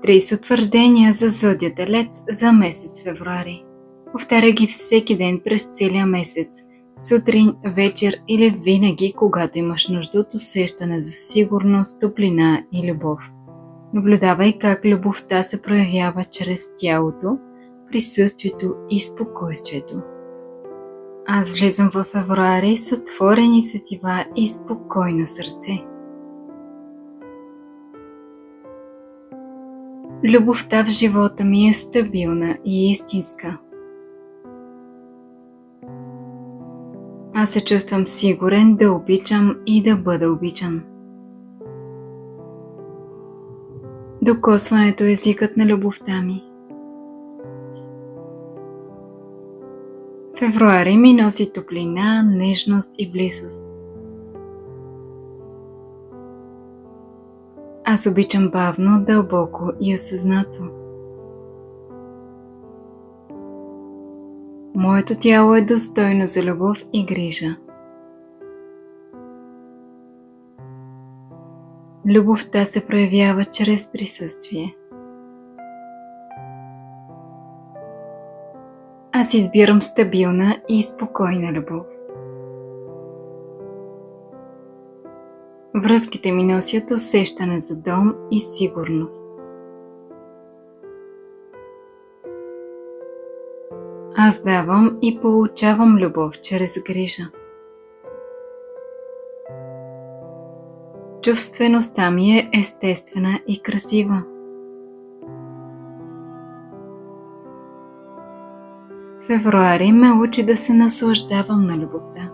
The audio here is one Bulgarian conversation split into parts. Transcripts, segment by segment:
30 утвърждения за зодия Телец за месец февруари. Повтаря ги всеки ден през целия месец, сутрин, вечер или винаги, когато имаш нужда от усещане за сигурност, топлина и любов. Наблюдавай как любовта се проявява чрез тялото, присъствието и спокойствието. Аз влизам в февруари с отворени сетива и спокойно сърце. Любовта в живота ми е стабилна и истинска. Аз се чувствам сигурен да обичам и да бъда обичан. Докосването е езикът на любовта ми. Февруари ми носи топлина, нежност и близост. Аз обичам бавно, дълбоко и осъзнато. Моето тяло е достойно за любов и грижа. Любовта се проявява чрез присъствие. Аз избирам стабилна и спокойна любов. Връзките ми носят усещане за дом и сигурност. Аз давам и получавам любов чрез грижа. Чувствеността ми е естествена и красива. Февруари ме учи да се наслаждавам на любовта.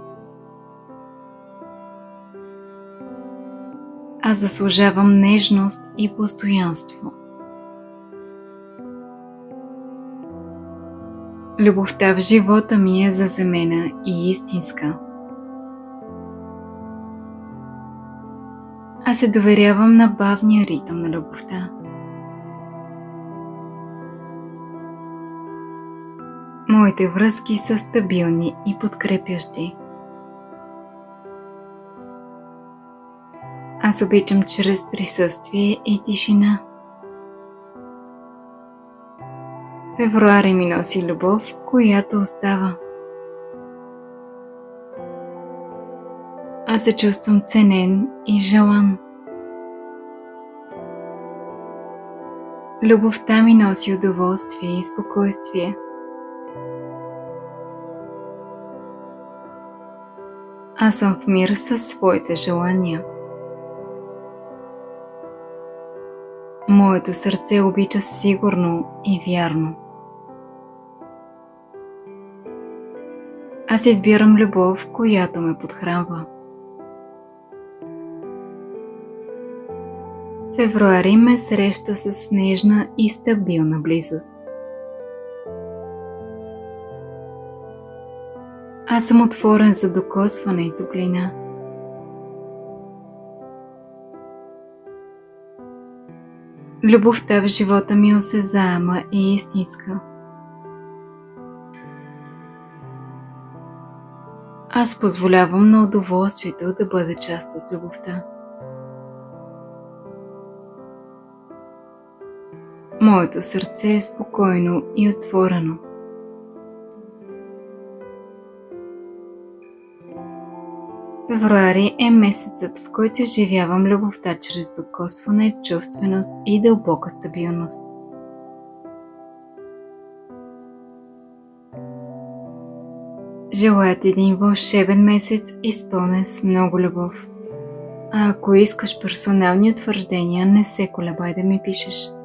Аз заслужавам нежност и постоянство. Любовта в живота ми е заземена и истинска. Аз се доверявам на бавния ритъм на любовта. Моите връзки са стабилни и подкрепящи. Аз обичам чрез присъствие и тишина. Февруари ми носи любов, която остава. Аз се чувствам ценен и желан. Любовта ми носи удоволствие и спокойствие. Аз съм в мир със своите желания. Моето сърце обича сигурно и вярно. Аз избирам любов, която ме подхранва. Февруари ме среща с нежна и стабилна близост. Аз съм отворен за докосване и топлина. Любовта в живота ми е осезаема и истинска. Аз позволявам на удоволствието да бъде част от любовта. Моето сърце е спокойно и отворено. Февруари е месецът, в който изживявам любовта чрез докосване, чувственост и дълбока стабилност. Желая ти един вълшебен месец, изпълнен с много любов. А ако искаш персонални утвърждения, не се колебай да ми пишеш.